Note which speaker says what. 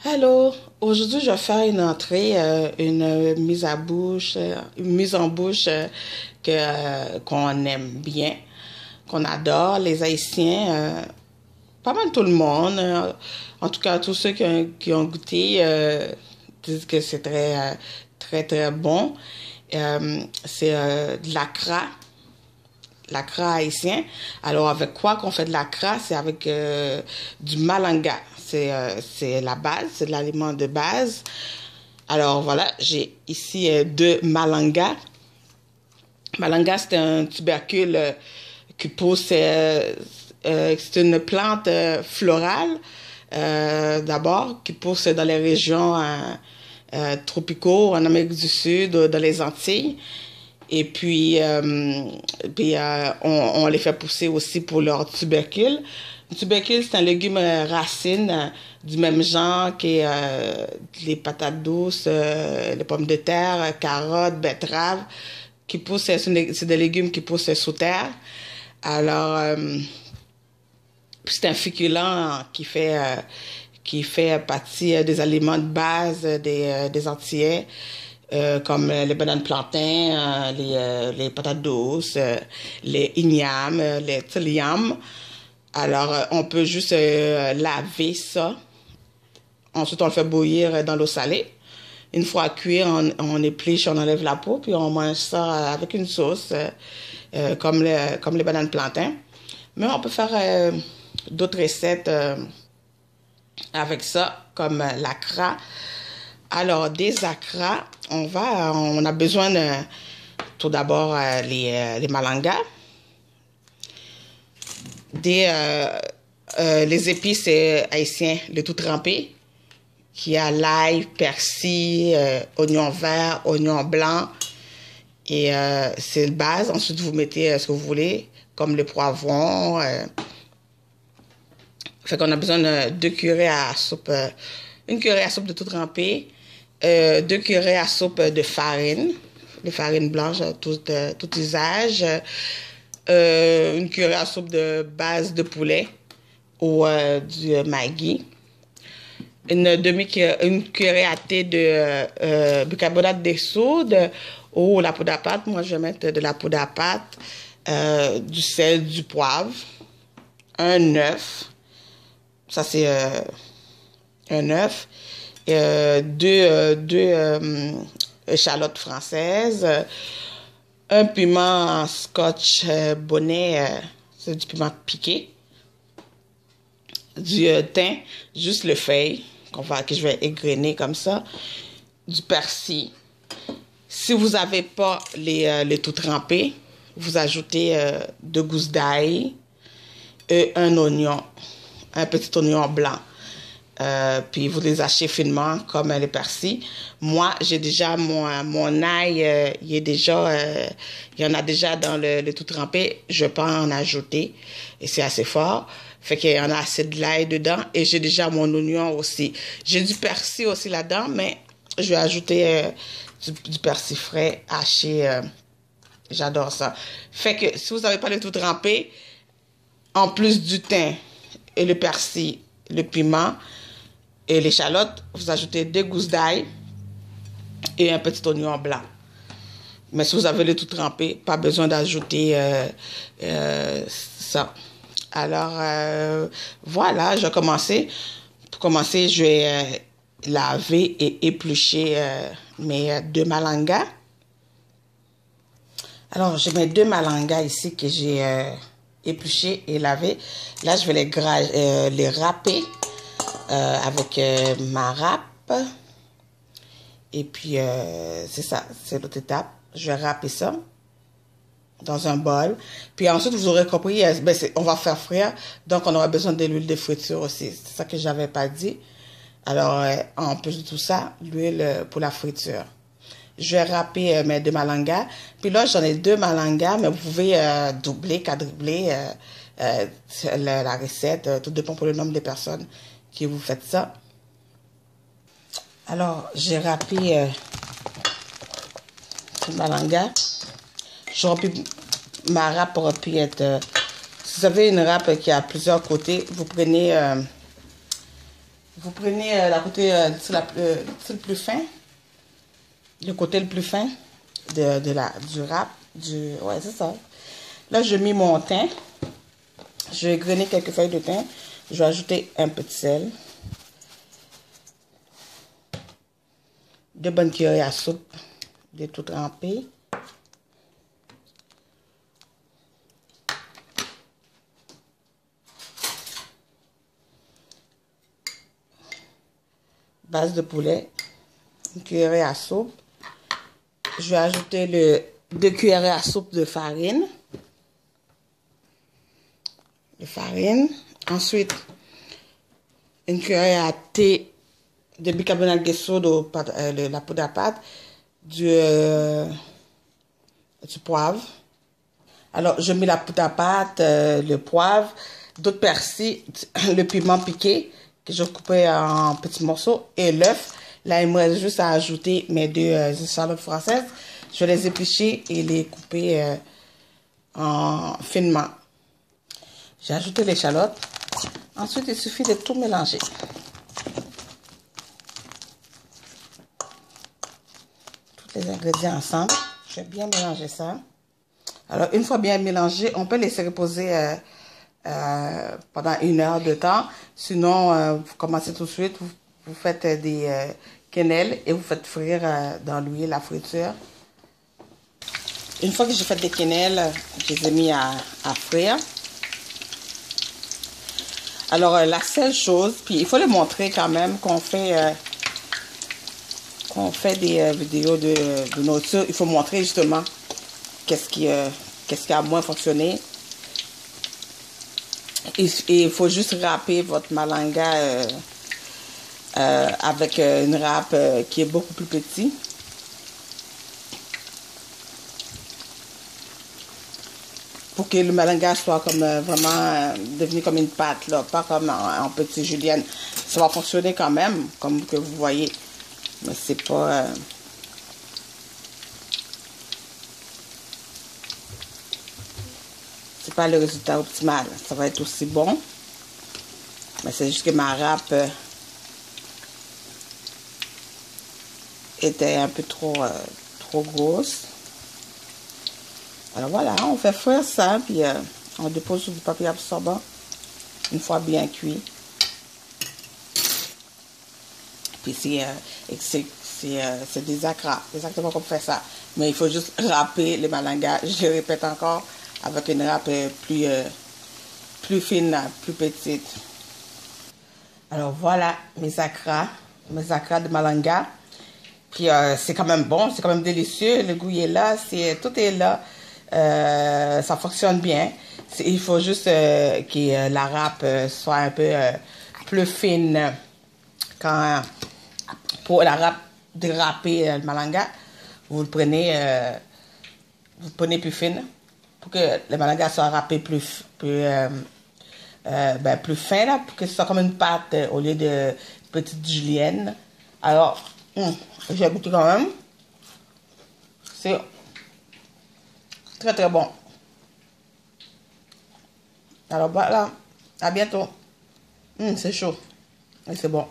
Speaker 1: Allô, aujourd'hui je vais faire une entrée, une mise à bouche, une mise en bouche qu'on aime bien, qu'on adore, les Haïtiens, pas mal tout le monde, en tout cas tous ceux qui ont goûté disent que c'est très bon. C'est de l'acra haïtien. Alors, avec quoi qu'on fait de l'acra? C'est avec du malanga. C'est la base, c'est de l'aliment de base. Alors, voilà, j'ai ici deux malanga. Malanga, c'est un tubercule qui pousse, c'est une plante florale, d'abord, qui pousse dans les régions tropicaux, en Amérique du Sud, dans les Antilles. Et puis, on les fait pousser aussi pour leur tubercule. Le tubercule, c'est un légume racine du même genre que les patates douces, les pommes de terre, carottes, betteraves, qui poussent, c'est des légumes qui poussent sous terre. Alors, c'est un féculent qui fait partie des aliments de base des Antillais. Comme les bananes plantains, les patates douces, les ignames, les yams. Alors, on peut juste laver ça. Ensuite, on le fait bouillir dans l'eau salée. Une fois cuit, on épluche, on enlève la peau, puis on mange ça avec une sauce, comme les bananes plantains. Mais on peut faire d'autres recettes avec ça, comme l'acra. Alors, des acras, on a besoin tout d'abord les malangas, les épices haïtiens, le tout trempé, qui a l'ail, persil, oignon vert, oignon blanc, et c'est le base. Ensuite, vous mettez ce que vous voulez, comme le poivron. Fait qu'on a besoin de 2 cuillerées à soupe, une cuillerée à soupe de tout trempé, 2 cuillerées à soupe de farine, les farines blanches, tout usage, une cuillerée à soupe de base de poulet ou du Maggi, une cuillerée à thé de bicarbonate de soude ou la poudre à pâte. Moi, je vais mettre de la poudre à pâte, du sel, du poivre, un œuf. Ça, c'est un œuf. Deux échalotes françaises, un piment scotch bonnet, c'est du piment piqué, du thym, juste le feuille que je vais égrener comme ça, du persil. Si vous n'avez pas les tout trempés, vous ajoutez 2 gousses d'ail et un oignon, un petit oignon blanc. Puis vous les hachez finement comme les persils. Moi, j'ai déjà mon ail, il y en a déjà dans le tout trempé. Je peux en ajouter et c'est assez fort. Fait qu'il y en a assez de l'ail dedans et j'ai déjà mon oignon aussi. J'ai du persil aussi là-dedans, mais je vais ajouter du persil frais haché. J'adore ça. Fait que si vous n'avez pas le tout trempé, en plus du thym et le persil, le piment, et l'échalote, vous ajoutez 2 gousses d'ail et un petit oignon blanc. Mais si vous avez le tout trempé, pas besoin d'ajouter ça. Alors, voilà, je vais commencer. Pour commencer, je vais laver et éplucher mes 2 malangas. Alors, j'ai mes 2 malangas ici que j'ai épluchés et lavés. Là, je vais les râper. Avec ma râpe. Et puis, c'est ça, c'est l'autre étape. Je vais râper ça dans un bol. Puis ensuite, vous aurez compris, on va faire frire. Donc, on aura besoin de l'huile de friture aussi. C'est ça que je n'avais pas dit. Alors, en plus de tout ça, l'huile pour la friture. Je vais râper mes 2 malangas. Puis là, j'en ai 2 malangas, mais vous pouvez doubler, quadrupler la recette. Tout dépend pour le nombre de personnes que vous faites ça. Alors, j'ai râpé ce malanga. Je remplis ma râpe pour être... si vous avez une râpe qui a plusieurs côtés, vous prenez Vous prenez la côté le plus fin, le côté le plus fin du wrap, ouais, c'est ça. Là, je mets mon thym. Je vais grainer quelques feuilles de thym. Je vais ajouter un peu de sel. 2 bonnes cuillerées à soupe de tout trempé. Base de poulet. 1 cuillerée à soupe. Je vais ajouter 2 cuillerées à soupe de farine. Ensuite, 1 cuillerée à thé de bicarbonate de soude la poudre à pâte, du poivre. Alors, je mets la poudre à pâte, le poivre, d'autres persil, le piment piqué que je coupais en petits morceaux et l'œuf. Là, il me reste juste à ajouter mes 2 échalotes françaises. Je vais les éplucher et les couper finement. J'ai ajouté l'échalote. Ensuite, il suffit de tout mélanger. Tous les ingrédients ensemble. Je vais bien mélanger ça. Alors, une fois bien mélangé, on peut laisser reposer pendant 1 heure de temps. Sinon, vous commencez tout de suite. Vous faites des quenelles et vous faites frire dans l'huile à friture. Une fois que j'ai fait des quenelles, je les ai mis à frire. Alors, la seule chose, puis il faut le montrer quand même qu'on fait des vidéos de nourriture, il faut montrer justement qu'est-ce qui a moins fonctionné. Et il faut juste râper votre malanga avec une râpe qui est beaucoup plus petite. Pour que le malanga soit comme vraiment devenu comme une pâte, là, pas comme en petit julienne. Ça va fonctionner quand même, comme que vous voyez. Mais c'est pas... c'est pas le résultat optimal. Ça va être aussi bon. Mais c'est juste que ma râpe était un peu trop grosse. Alors voilà, on fait frire ça, puis on dépose sur du papier absorbant une fois bien cuit. Puis c'est des acras, exactement comme faire ça. Mais il faut juste râper les malangas, je répète encore, avec une râpe plus fine, plus petite. Alors voilà mes acras de malanga. Puis c'est quand même bon, c'est quand même délicieux, le goût est là, tout est là. Ça fonctionne bien. Il faut juste que la râpe soit un peu plus fine. Pour la râpe de râper le malanga, vous prenez plus fine pour que le malanga soit râpé plus fin là, pour que ce soit comme une pâte au lieu de petite julienne. Alors, j'ai goûté quand même. C'est très très bon. Alors voilà, à bientôt. C'est chaud. Et c'est bon.